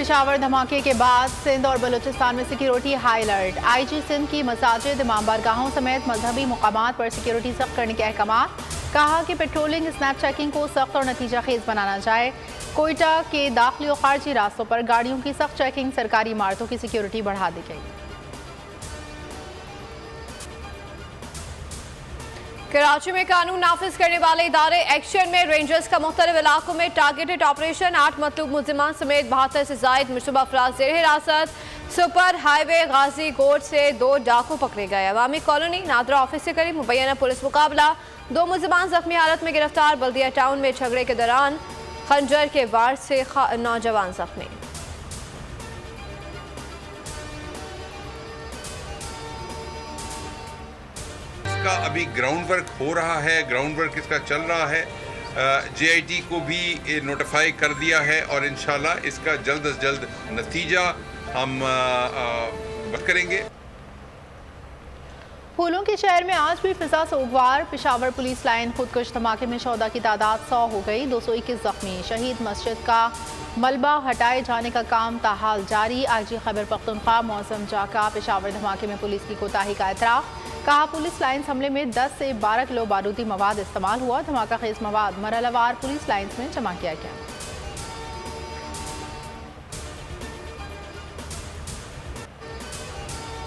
पेशावर धमाके के बाद सिंध और बलूचिस्तान में security high alert. IG Sindh की मसाजिद, इमाम बारगाहों समेत मजहबी मुकामात पर सिक्योरिटी सख्त करने के अहकाम। कहा कि पेट्रोलिंग, स्नैप चेकिंग को सख्त और नतीजा खेज बनाना जाए। कोयटा के दाखिली और खारजी रास्तों पर गाड़ियों की सख्त चेकिंग, सरकारी इमारतों की सिक्योरिटी बढ़ा दी गई। कराची में कानून नाफिज करने वाले इदारे एक्शन में। रेंजर्स का मुख्तलिफ इलाकों में टारगेटेड ऑपरेशन। 8 मतलूब मुल्जिमान समेत 72 से जायद मुशतबा अफराद ज़ेर हिरासत। सुपर हाईवे गाजी गोड से 2 डाकू पकड़े गए। अवामी कॉलोनी नादरा ऑफिस से करीब मुबैना पुलिस मुकाबला। 2 मुल्जिमान जख्मी हालत में गिरफ्तार। बल्दिया टाउन में झगड़े के दौरान खंजर के वार से नौजवान जख्मी। का अभी ग्राउंड वर्क हो रहा है, ग्राउंड वर्क इसका चल रहा है। JIT को भी नोटिफाई कर दिया है और इंशाल्लाह इसका जल्द अज जल्द नतीजा हम करेंगे। फूलों के शहर में आज भी फिजा सोगवार। पेशावर पुलिस लाइन खुदकुश धमाके में शोहदा की तादाद 100 हो गई। 221 जख्मी। शहीद मस्जिद का मलबा हटाए जाने का काम ताहाल जारी। IG खैबर पख्तूनख्वा मौसम जाका पेशावर धमाके में पुलिस की कोताही का एतराफ़। कहा पुलिस लाइन्स हमले में 10 से 12 किलो बारूदी मवाद इस्तेमाल हुआ। धमाका खेज मवाद मरहलावार पुलिस लाइन्स में जमा किया गया।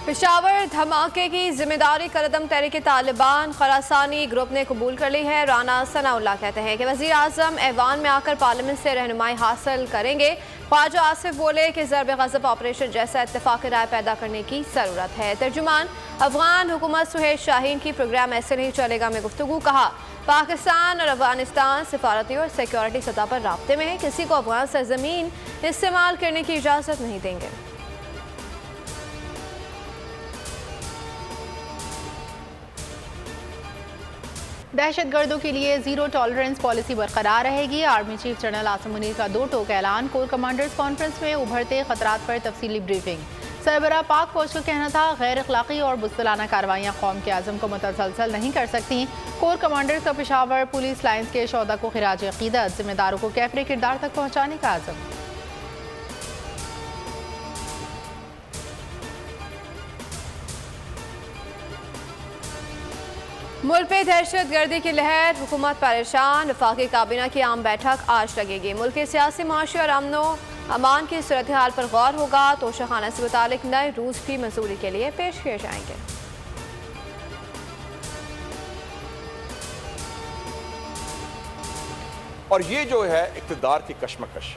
पेशावर धमाके की जिम्मेदारी कदम तहरीक तालिबान खरासानी ग्रुप ने कबूल कर ली है। राना सनाउल्लाह कहते हैं कि वज़ीर आज़म ऐवान में आकर पार्लियामेंट से रहनुमाई हासिल करेंगे। ख्वाजा आसिफ बोले कि ज़रब गज़ब ऑपरेशन जैसा इत्तेफाक राय पैदा करने की ज़रूरत है। तर्जुमान अफगान हुकूमत सुहेल शाहीन की प्रोग्राम ऐसे नहीं चलेगा में गुफ्तगू। कहा पाकिस्तान और अफगानिस्तान सिफारती और सिक्योरिटी सतह पर राब्ते में है। किसी को अफगान सरजमीन इस्तेमाल करने की इजाज़त नहीं देंगे। दहशतगर्दों के लिए जीरो टॉलरेंस पॉलिसी बरकरार रहेगी। Army chief general Asim Munir का 2 टोक ऐलान। कोर कमांडर्स कॉन्फ्रेंस में उभरते खतरात पर तफसीली ब्रीफिंग। सरबराह पाक फौज का कहना था गैर अखलाकी और बुज़दिलाना कार्रवाइयाँ कौम के आज़म को मुतसलसल नहीं कर सकती। कोर कमांडर्स का पेशावर पुलिस लाइन्स के शोहदा को खिराज अक़ीदत। जिम्मेदारों को कैफरे किरदार तक पहुँचाने का आज़म। मुल्क पे दहशत गर्दी की लहर, हुकूमत परेशान। वफाकी काबीना की आम बैठक आज लगेगी। मुल्क के सियासी, माशी और अमनो अमान की सूरत हाल पर गौर होगा। तोशाखाना से मुतालिक नए रूल्स भी मंजूरी के लिए पेश किए जाएंगे। और ये जो है इक़्तिदार की कशमकश,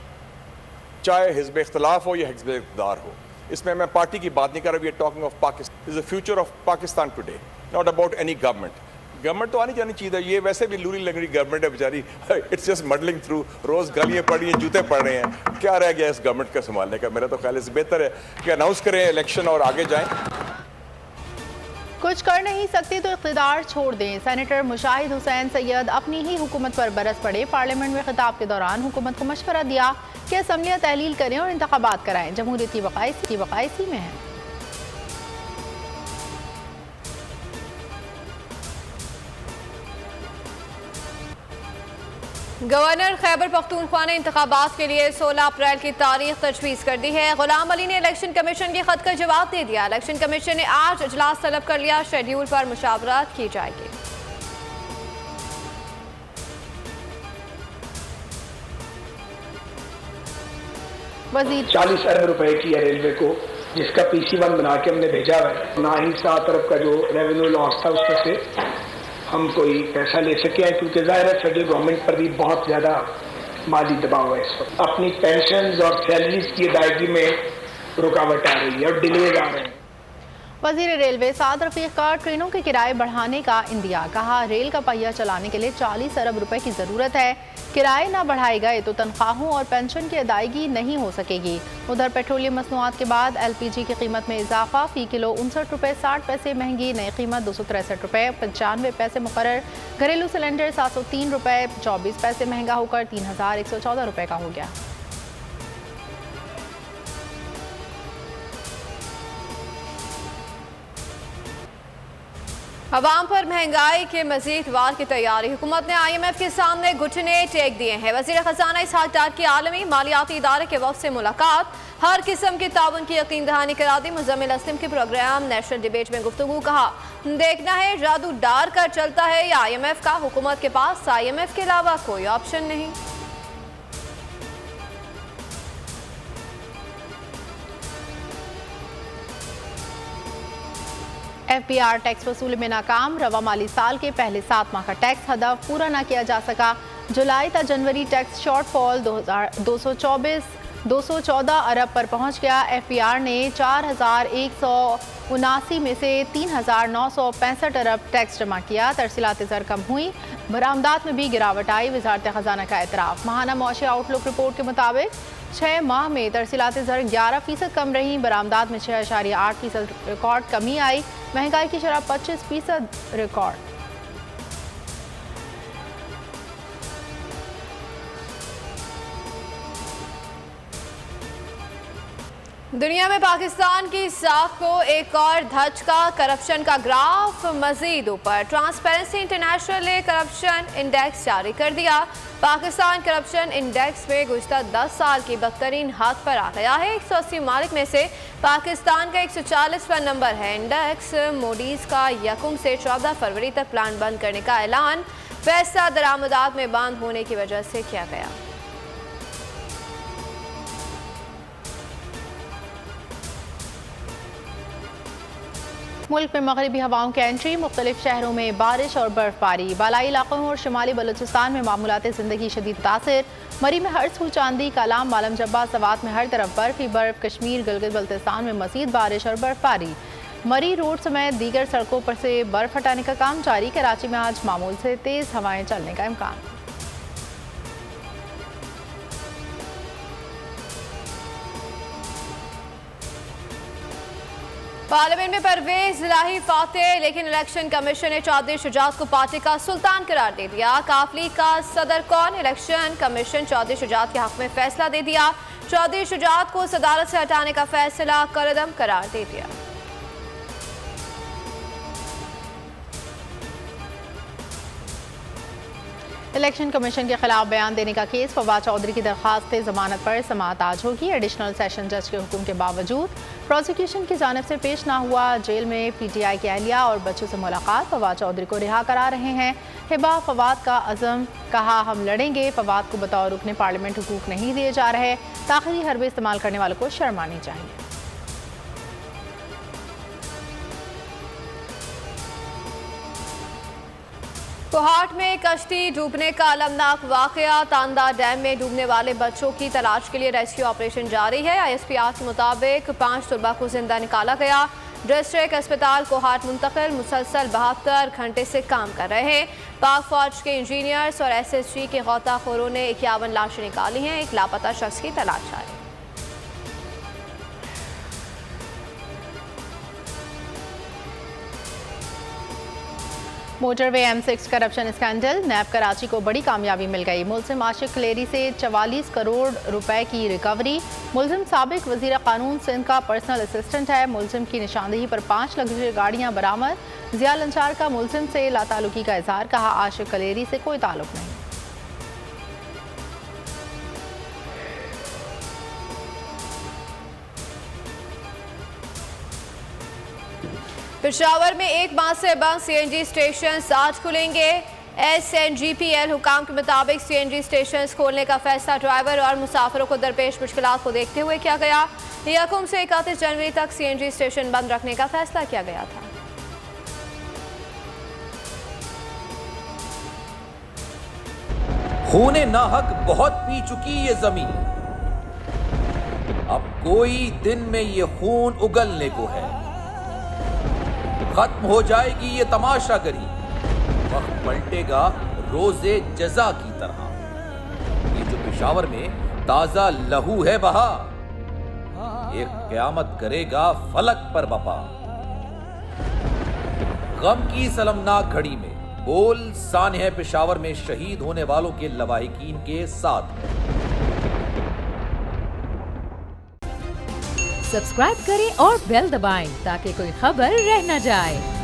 चाहे हिज़्ब इख्तिलाफ हो या हिज़्ब इक़्तिदार हो, इसमें मैं पार्टी की बात नहीं कर रहा। We are talking of Pakistan is the future of Pakistan today, not about any government. Government तो आनी जानी चाहिए। ये वैसे भी लूरी लंगड़ी गवर्नमेंट है बेचारी। It's just muddling through. रोज गालियाँ पड़ रही हैं, जूते पड़ रहे हैं। क्या रह गया इस गवर्नमेंट का संभालने का? मेरा तो ख्याल से बेहतर है कि अनाउंस करें इलेक्शन और आगे जाएं। कुछ कर नहीं सकते तो इक़्तिदार छोड़ दें। सेनेटर मुशाहिद हुसैन सैयद अपनी ही हुकूमत पर बरस पड़े। पार्लियामेंट में खिताब के दौरान हुकूमत को मशवरा दिया कि असम्बलियाँ तहलील करें और इंतखाबात कराएं। जमहूरियत की बक़ा इसी में है। गवर्नर खैबर पख्तूनख्वा ने इंतखाबात के लिए 16 अप्रैल की तारीख तजवीज़ कर दी है। गुलाम अली ने इलेक्शन कमीशन के खत का जवाब दे दिया। इलेक्शन कमीशन ने आज इजलास तलब कर लिया। शेड्यूल पर मुशावरत की जाएगी। वजीर 40 अरब रुपए की है रेलवे को, जिसका PC1 बना के हमने भेजा है। ना ही 7 अरब का जो रेवेन्यू लॉस था उसमें से हम कोई पैसा ले सके हैं, क्योंकि ज़ाहिर है फेडरल गवर्नमेंट पर भी बहुत ज़्यादा माली दबाव है इस वक्त। अपनी पेंशन और सैलरीज की अदायगी में रुकावट आ रही है और डिलेज आ रहे हैं। वज़ीर रेलवे साद रफ़ीक का ट्रेनों के किराए बढ़ाने का इंदिया। कहा रेल का पहिया चलाने के लिए 40 अरब रुपए की ज़रूरत है। किराए ना बढ़ाए गए तो तनख्वाहों और पेंशन की अदायगी नहीं हो सकेगी। उधर पेट्रोलियम मसनूआत के बाद LPG की कीमत में इजाफा। फ़ी किलो 59 रुपये 60 पैसे महंगी। नई कीमत 263 रुपये 95 पैसे मुकर्रर। घरेलू सिलेंडर 703 रुपये 24 पैसे महंगा होकर 3114 रुपये का हो गया। अवाम पर महंगाई के मजीद वार की तैयारी। हुकूमत ने IMF के सामने घुटने टेक दिए हैं। वज़ीर ख़जाना इसहाक डार की आलमी मालियाती इदारे के वफ़द से मुलाकात, हर किस्म के ताउन की यकीन दहानी करा दी। मुज़म्मिल असलम के प्रोग्राम नेशनल डिबेट में गुफ्तगू, कहा देखना है जादू डार कर चलता है या IMF का। हुकूमत के पास IMF के अलावा कोई ऑप्शन नहीं। FBR टैक्स वसूली में नाकाम, रवा माली साल के पहले 7 माह का टैक्स हदफ पूरा न किया जा सका। जुलाई ता जनवरी टैक्स शॉर्टफॉल 214 अरब पर पहुंच गया। FBR ने 4179 में से 3965 अरब टैक्स जमा किया। तरसीलात ज़र कम हुई, बरामदात में भी गिरावट आई। वजारत ख़जाना का एतराफ़। माहाना मौशी आउटलुक रिपोर्ट के मुताबिक 6 माह में तरसीलात ज़र 11% कम रही। बरामदात में 6.8% रिकॉर्ड कमी आई। महंगाई की शरह 25% रिकॉर्ड। दुनिया में पाकिस्तान की साख को एक और धचका, करप्शन का ग्राफ मजीद ऊपर। ट्रांसपेरेंसी इंटरनेशनल ने करप्शन इंडेक्स जारी कर दिया। पाकिस्तान करप्शन इंडेक्स में गुज़श्ता 10 साल की बदतरीन हद पर आ गया है। 180 ममालिक में से पाकिस्तान का 140वां नंबर है। इंडेक्स मोडीज़ का 1 से 14 फरवरी तक प्लांट बंद करने का ऐलान पैसा दरामदात में बंद होने की वजह से किया गया। मुल्क में मगरबी हवाओं की एंट्री, मुख्तलिफ शहरों में बारिश और बर्फबारी। बालाई इलाकों और शुमाली बलूचिस्तान में मामूलात ज़िंदगी शदीद मुतासिर। मरी में हर्स फू चांदी, कालाम, मालम जब्बा, सवात में हर तरफ बर्फ ही बर्फ। कश्मीर, गिलगित बल्तिस्तान में मजीद बारिश और बर्फबारी। मरी रोड समेत दीगर सड़कों पर से बर्फ हटाने का काम जारी। कराची में आज मामूल से तेज़ हवाएं चलने का इम्कान। पार्लियामेंट में परवेज इलाही फातेह, लेकिन इलेक्शन कमीशन ने चौधरी शुजात को पार्टी का सुल्तान करार दे दिया। काफली का सदर कौन? इलेक्शन कमीशन चौधरी शुजात के हक में फैसला दे दिया। चौधरी शुजात को सदारत से हटाने का फैसला कलअदम करार दे दिया। इलेक्शन कमीशन के खिलाफ बयान देने का केस, फवाद चौधरी की दरखास्त जमानत पर समाअत आज होगी। एडिशनल सेशन जज के हुक्म के बावजूद प्रोसिक्यूशन की जानिब से पेश ना हुआ। जेल में PTI की अहलिया और बच्चों से मुलाकात, फवाद चौधरी को रिहा करा रहे हैं। हिबा फवाद का अज़म, कहा हम लड़ेंगे। फवाद को बतौर रुकने पार्लियामेंट हुकूक नहीं दिए जा रहे। ताख़िरी हरबे इस्तेमाल करने वालों को शर्म आनी चाहिए। कोहाट में कश्ती डूबने का अलमनाक वाकया। तांदा डैम में डूबने वाले बच्चों की तलाश के लिए रेस्क्यू ऑपरेशन जारी है। ISPR के मुताबिक 5 तुलबा को जिंदा निकाला गया। डिस्ट्रिक्ट अस्पताल कोहाट मुंतकिल मुसलसल 72 घंटे से काम कर रहे हैं। पाक फौज के इंजीनियर्स और SSG के गौताखोरों ने 51 लाशें निकाली हैं। एक लापता शख्स की तलाश जारी। मोटरवे M6 करप्शन स्कैंडल, नैब कराची को बड़ी कामयाबी मिल गई। मुल्जिम आशिक क्लेरी से 44 करोड़ रुपए की रिकवरी। मुल्जिम साबिक वजीर कानून सिंध का पर्सनल असिस्टेंट है। मुल्जिम की निशानदेही पर 5 लग्जरी गाड़ियां बरामद। जिया लंचार का मुल्जिम से लाताल्लुकी का इजहार, कहा आशिक क्लेरी से कोई ताल्लुक नहीं। पेशावर में 1 माह से बंद CNG स्टेशन आज खुलेंगे। SNGPL हुकाम के मुताबिक CNG स्टेशन खोलने का फैसला ड्राइवर और मुसाफिरों को दरपेश मुश्किलात को देखते हुए किया गया। 1 से 31 जनवरी तक CNG स्टेशन बंद रखने का फैसला किया गया था। खूने नाहक बहुत पी चुकी ये जमीन, अब कोई दिन में ये खून उगलने को है। खत्म हो जाएगी ये तमाशागरी, वक्त पलटेगा रोजे जजा की तरह। ये जो पेशावर में ताजा लहू है बहा, एक क़यामत करेगा फलक पर बपा। गम की सलमनाक घड़ी में बोल सानह पेशावर में शहीद होने वालों के लवाहिकीन के साथ है। सब्सक्राइब करें और बेल दबाएं ताकि कोई खबर रह न जाए।